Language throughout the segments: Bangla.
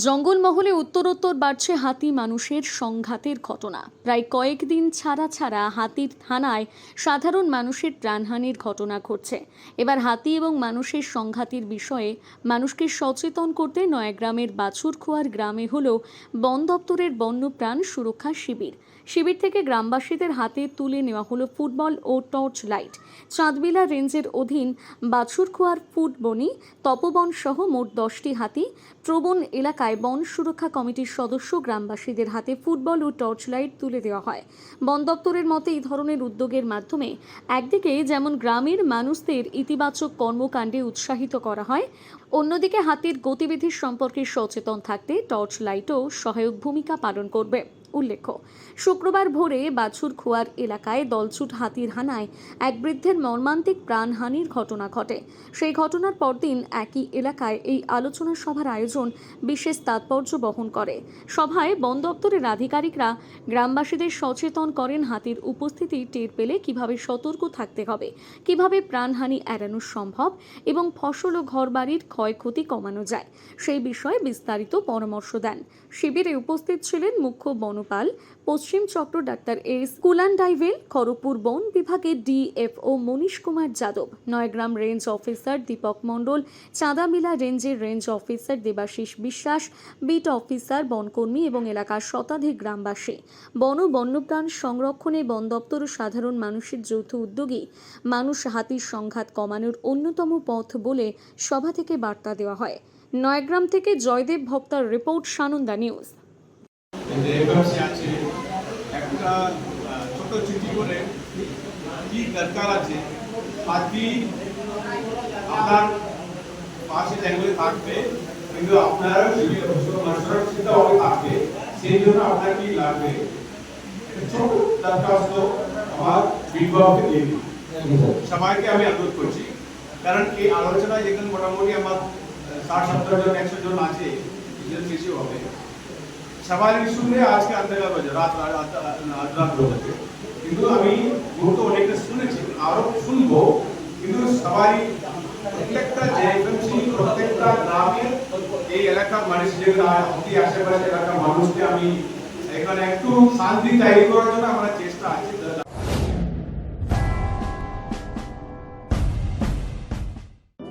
জঙ্গলমহলে উত্তরোত্তর বাড়ছে হাতি মানুষের সংঘাতের ঘটনা। প্রায় কয়েকদিন ছাড়া ছাড়া হাতির হানায় সাধারণ মানুষের প্রাণহানির ঘটনা ঘটছে। এবার হাতি এবং মানুষের সংঘাতের বিষয়ে মানুষকে সচেতন করতে নয়াগ্রামের বাছুরখোয়ার গ্রামে হলো বন দপ্তরের বন্যপ্রাণ সুরক্ষা শিবির। শিবির থেকে গ্রামবাসীদের হাতে তুলে নেওয়া হলো ফুটবল ও টর্চ লাইট। চাঁদবিলা রেঞ্জের অধীন বাছুরখোয়ার ফুটবনি তপবন সহ মোট 10টি হাতি প্রবণ এলাকায় বন সুরক্ষা কমিটির সদস্য গ্রামবাসীদের হাতে ফুটবল ও টর্চ লাইট তুলে দেওয়া হয়। বন দপ্তরের মতে এই ধরনের উদ্যোগের মাধ্যমে একদিকে যেমন গ্রামের মানুষদের ইতিবাচক কর্মকাণ্ডে উৎসাহিত করা হয়, অন্যদিকে হাতির গতিবিধির সম্পর্কে সচেতন থাকতে টর্চ লাইটও সহায়ক ভূমিকা পালন করবে। উল্লেখ্য, শুক্রবার ভোরে বাছুরখোয়ার এলাকায় দলছুট হাতির হানায় এক বৃদ্ধের মর্মান্তিক প্রাণহানির ঘটনা ঘটে। সেই ঘটনার পরদিন একই এলাকায় এই আলোচনা সভার আয়োজন বিশেষ তাৎপর্য বহন করে। সভায় বন দপ্তরের আধিকারিকরা গ্রামবাসীদের সচেতন করেন হাতির উপস্থিতি টের পেলে কিভাবে সতর্ক থাকতে হবে, কিভাবে প্রাণহানি এড়ানো সম্ভব এবং ফসল ও ঘরবাড়ির ক্ষয়ক্ষতি কমানো যায় সেই বিষয়ে বিস্তারিত পরামর্শ দেন। শিবিরে উপস্থিত ছিলেন মুখ্য বনপাল পশ্চিম চক্র ডাক্তার এস কুলান্ডাইভেল, খড়গপুর বন বিভাগের DFO Manish Kumar Yadav, Nayagram range officer Dipak Mondal, Chandamila রেঞ্জের রেঞ্জ অফিসার দেবাশিস বিশ্বাস, বিট অফিসার, বনকর্মী এবং এলাকার শতাধিক গ্রামবাসী। বন ও বন্যপ্রাণ সংরক্ষণে বন দপ্তর ও সাধারণ মানুষের যৌথ উদ্যোগী মানুষ হাতির সংঘাত কমানোর অন্যতম পথ বলে সভা থেকে বার্তা দেওয়া হয়। নয়গ্রাম থেকে জয়দেব ভক্তার রিপোর্ট, সানন্দা নিউজ। একটা ছোট চিঠি করে কি দরকার আছে, হাতি আপনার পাশে জঙ্গলে থাকবে কিন্তু আপনার সুরক্ষিতভাবে থাকবে, সেই জন্য আপনার কি লাগবে ছোট দরখাস্ত আমার বিভাগকে দিয়ে দিন। সবাইকে আমি অনুরোধ করছি, কারণ এই আলোচনায় যেখানে মোটামুটি আমার 60-70 জন 100 জন আছে, বেশি হবে। সবার শুনে আজকে আন্দোলন হয়েছে রাত হয়েছে, কিন্তু আমি গুরুত্ব অনেকটা শুনেছি, আরো শুনবো, কিন্তু সবারই প্রত্যেকটা জেএফএমসি প্রত্যেকটা গ্রামের এই এলাকার মানুষ যেগুলো আশেপাশে এলাকার মানুষকে আমি এখানে একটু শান্তি তৈরি করার জন্য আমরা চেষ্টা আছে।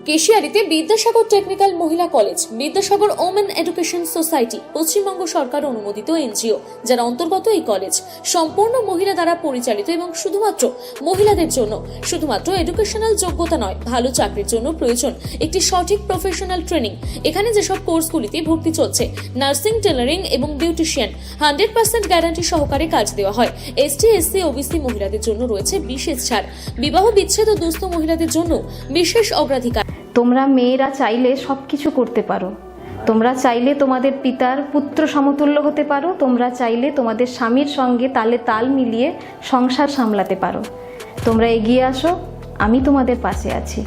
কেশিয়ারিতে বিদ্যাসাগর টেকনিক্যাল মহিলা college, Vidyasagar women education society Paschimbanga সরকার অনুমোদিত এনজিও, যার অন্তর্গত এই কলেজ সম্পূর্ণ মহিলা দ্বারা পরিচালিত এবং শুধুমাত্র মহিলাদের জন্য। শুধুমাত্র এডুকেশনাল যোগ্যতা নয়, ভালো চাকরির জন্য প্রয়োজন একটি সঠিক প্রফেশনাল ট্রেনিং। এখানে যেসব কোর্সগুলিতে ভর্তি চলছে নার্সিং, টেলারিং এবং বিউটিশিয়ান, 100% গ্যারান্টি সহকারে কাজ দেওয়া হয়। এসটি, এসসি, ওবিসি মহিলাদের জন্য রয়েছে বিশেষ ছাড়। বিবাহ বিচ্ছেদ ও দুস্থ মহিলাদের জন্য বিশেষ অগ্রাধিকার। তোমরা মেয়েরা চাইলে সবকিছু করতে পারো। তোমরা চাইলে তোমাদের পিতার পুত্র সমতুল্য হতে পারো। তোমরা চাইলে তোমাদের স্বামীর সঙ্গে তালে তাল মিলিয়ে সংসার সামলাতে পারো। তোমরা এগিয়ে আসো, আমি তোমাদের পাশে আছি।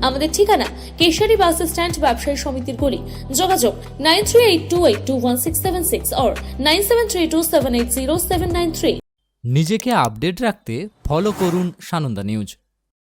আমাদের ঠিকানা কেশিয়ারি বাস স্ট্যান্ড, ব্যবসায়ী সমিতির গলি। যোগাযোগ 9382821676 or 9732780793। নিজেকে আপডেট রাখতে ফলো করুন সানন্দা নিউজ।